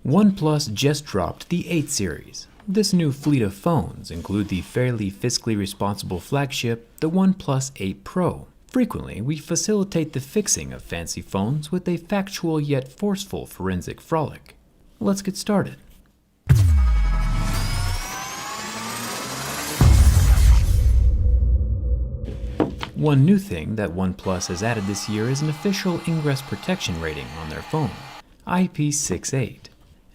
OnePlus just dropped the 8 series. This new fleet of phones include the fairly fiscally responsible flagship, the OnePlus 8 Pro. Frequently, we facilitate the fixing of fancy phones with a factual yet forceful forensic frolic. Let's get started. One new thing that OnePlus has added this year is an official ingress protection rating on their phone, IP68.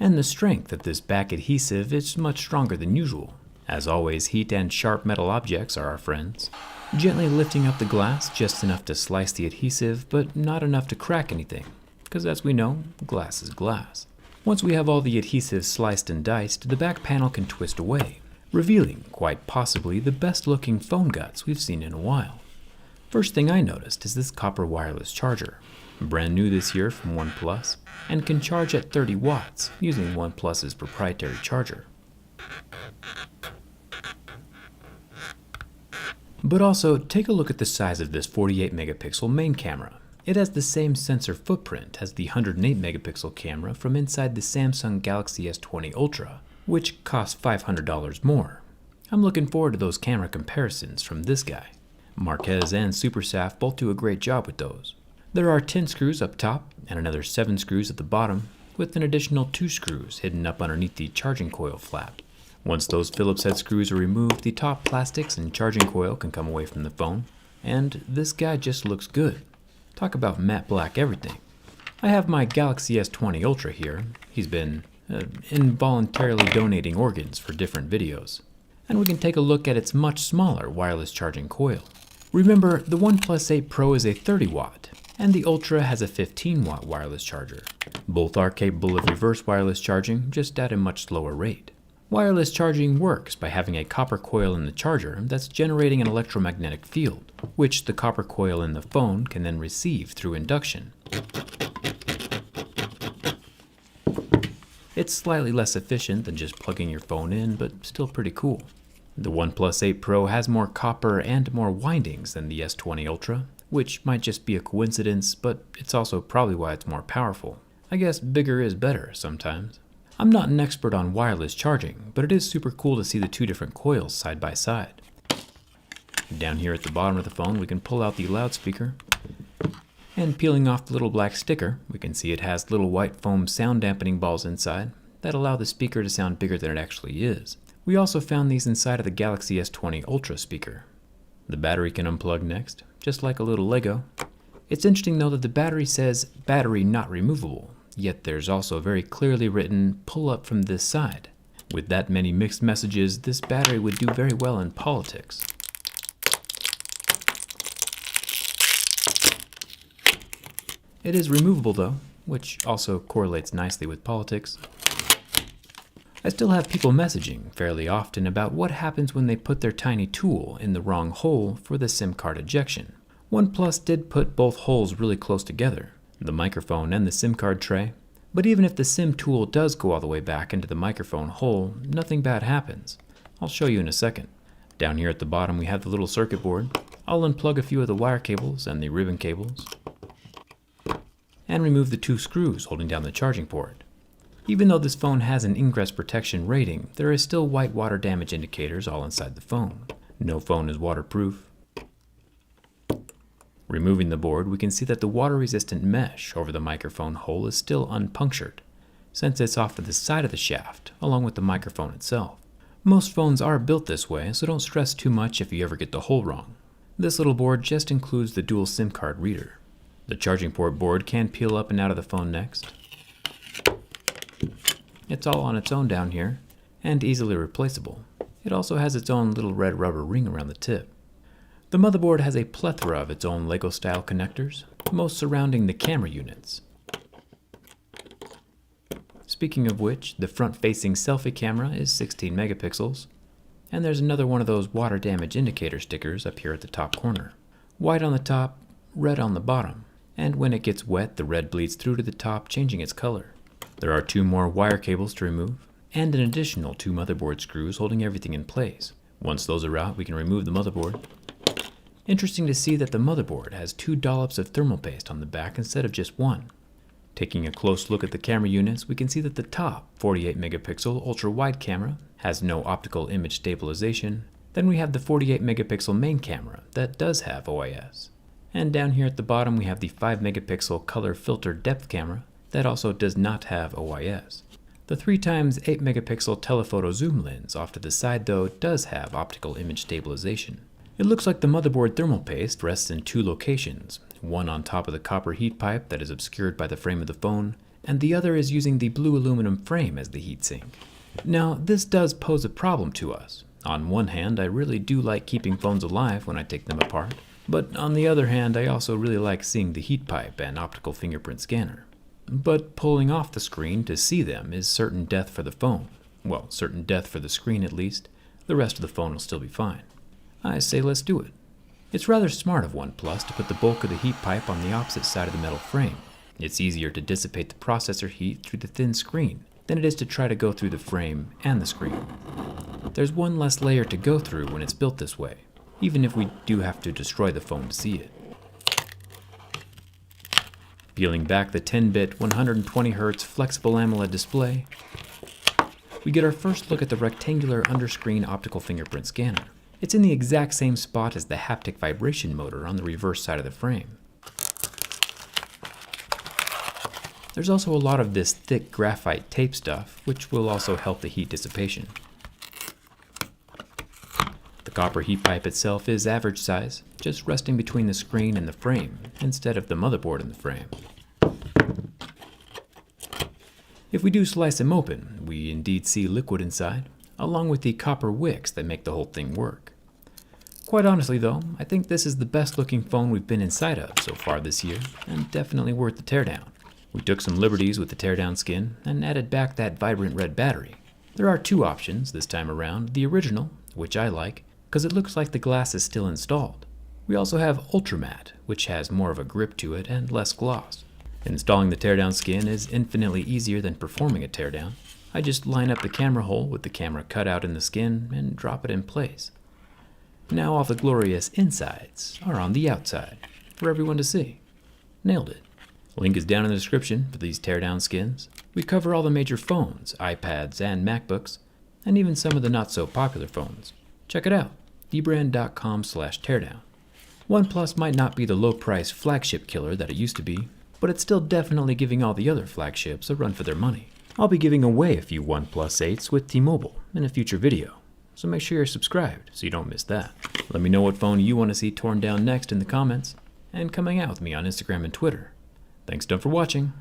And the strength of this back adhesive is much stronger than usual. As always, heat and sharp metal objects are our friends. Gently lifting up the glass just enough to slice the adhesive, but not enough to crack anything, because as we know, glass is glass. Once we have all the adhesive sliced and diced, the back panel can twist away, revealing, quite possibly, the best looking phone guts we've seen in a while. First thing I noticed is this copper wireless charger, brand new this year from OnePlus, and can charge at 30 watts using OnePlus's proprietary charger. But also, take a look at the size of this 48 megapixel main camera. It has the same sensor footprint as the 108 megapixel camera from inside the Samsung Galaxy S20 Ultra, which costs $500 more. I'm looking forward to those camera comparisons from this guy. Marquez and SuperSaf both do a great job with those. There are 10 screws up top and another 7 screws at the bottom, with an additional 2 screws hidden up underneath the charging coil flap. Once those Phillips head screws are removed, the top plastics and charging coil can come away from the phone, and this guy just looks good. Talk about matte black everything. I have my Galaxy S20 Ultra here. He's been involuntarily donating organs for different videos. And we can take a look at its much smaller wireless charging coil. Remember, the OnePlus 8 Pro is a 30 watt, and the Ultra has a 15 watt wireless charger. Both are capable of reverse wireless charging, just at a much slower rate. Wireless charging works by having a copper coil in the charger that's generating an electromagnetic field, which the copper coil in the phone can then receive through induction. It's slightly less efficient than just plugging your phone in, but still pretty cool. The OnePlus 8 Pro has more copper and more windings than the S20 Ultra, which might just be a coincidence, but it's also probably why it's more powerful. I guess bigger is better sometimes. I'm not an expert on wireless charging, but it is super cool to see the two different coils side by side. Down here at the bottom of the phone, we can pull out the loudspeaker, and peeling off the little black sticker, we can see it has little white foam sound dampening balls inside that allow the speaker to sound bigger than it actually is. We also found these inside of the Galaxy S20 Ultra speaker. The battery can unplug next, just like a little Lego. It's interesting though that the battery says battery not removable, yet there's also very clearly written pull up from this side. With that many mixed messages, this battery would do very well in politics. It is removable though, which also correlates nicely with politics. I still have people messaging fairly often about what happens when they put their tiny tool in the wrong hole for the SIM card ejection. OnePlus did put both holes really close together, the microphone and the SIM card tray, but even if the SIM tool does go all the way back into the microphone hole, nothing bad happens. I'll show you in a second. Down here at the bottom we have the little circuit board. I'll unplug a few of the wire cables and the ribbon cables, and remove the 2 screws holding down the charging port. Even though this phone has an ingress protection rating, there is still white water damage indicators all inside the phone. No phone is waterproof. Removing the board, we can see that the water-resistant mesh over the microphone hole is still unpunctured, since it's off to the side of the shaft, along with the microphone itself. Most phones are built this way, so don't stress too much if you ever get the hole wrong. This little board just includes the dual SIM card reader. The charging port board can peel up and out of the phone next. It's all on its own down here, and easily replaceable. It also has its own little red rubber ring around the tip. The motherboard has a plethora of its own Lego-style connectors, most surrounding the camera units. Speaking of which, the front-facing selfie camera is 16 megapixels, and there's another one of those water damage indicator stickers up here at the top corner. White on the top, red on the bottom, and when it gets wet, the red bleeds through to the top, changing its color. There are 2 more wire cables to remove, and an additional 2 motherboard screws holding everything in place. Once those are out, we can remove the motherboard. Interesting to see that the motherboard has 2 dollops of thermal paste on the back instead of just 1. Taking a close look at the camera units, we can see that the top 48 megapixel ultra-wide camera has no optical image stabilization. Then we have the 48 megapixel main camera that does have OIS. And down here at the bottom we have the 5 megapixel color filter depth camera that also does not have OIS. The 3x 8 megapixel telephoto zoom lens off to the side though does have optical image stabilization. It looks like the motherboard thermal paste rests in two locations, one on top of the copper heat pipe that is obscured by the frame of the phone, and the other is using the blue aluminum frame as the heatsink. Now this does pose a problem to us. On one hand, I really do like keeping phones alive when I take them apart, but on the other hand, I also really like seeing the heat pipe and optical fingerprint scanner. But pulling off the screen to see them is certain death for the phone. Well, certain death for the screen at least. The rest of the phone will still be fine. I say let's do it. It's rather smart of OnePlus to put the bulk of the heat pipe on the opposite side of the metal frame. It's easier to dissipate the processor heat through the thin screen than it is to try to go through the frame and the screen. There's one less layer to go through when it's built this way, even if we do have to destroy the phone to see it. Peeling back the 10-bit 120Hz flexible AMOLED display, we get our first look at the rectangular underscreen optical fingerprint scanner. It's in the exact same spot as the haptic vibration motor on the reverse side of the frame. There's also a lot of this thick graphite tape stuff, which will also help the heat dissipation. The copper heat pipe itself is average size, just resting between the screen and the frame, instead of the motherboard and the frame. If we do slice them open, we indeed see liquid inside, along with the copper wicks that make the whole thing work. Quite honestly though, I think this is the best looking phone we've been inside of so far this year, and definitely worth the teardown. We took some liberties with the teardown skin and added back that vibrant red battery. There are two options this time around, the original, which I like, because it looks like the glass is still installed. We also have Ultra Matte, which has more of a grip to it and less gloss. Installing the teardown skin is infinitely easier than performing a teardown. I just line up the camera hole with the camera cut out in the skin and drop it in place. Now all the glorious insides are on the outside, for everyone to see. Nailed it. Link is down in the description for these teardown skins. We cover all the major phones, iPads, and MacBooks, and even some of the not so popular phones. Check it out, dbrand.com/teardown. OnePlus might not be the low-price flagship killer that it used to be, but it's still definitely giving all the other flagships a run for their money. I'll be giving away a few OnePlus 8s with T-Mobile in a future video, so make sure you're subscribed so you don't miss that. Let me know what phone you want to see torn down next in the comments, and coming out with me on Instagram and Twitter. Thanks again for watching.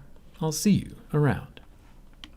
I'll see you around.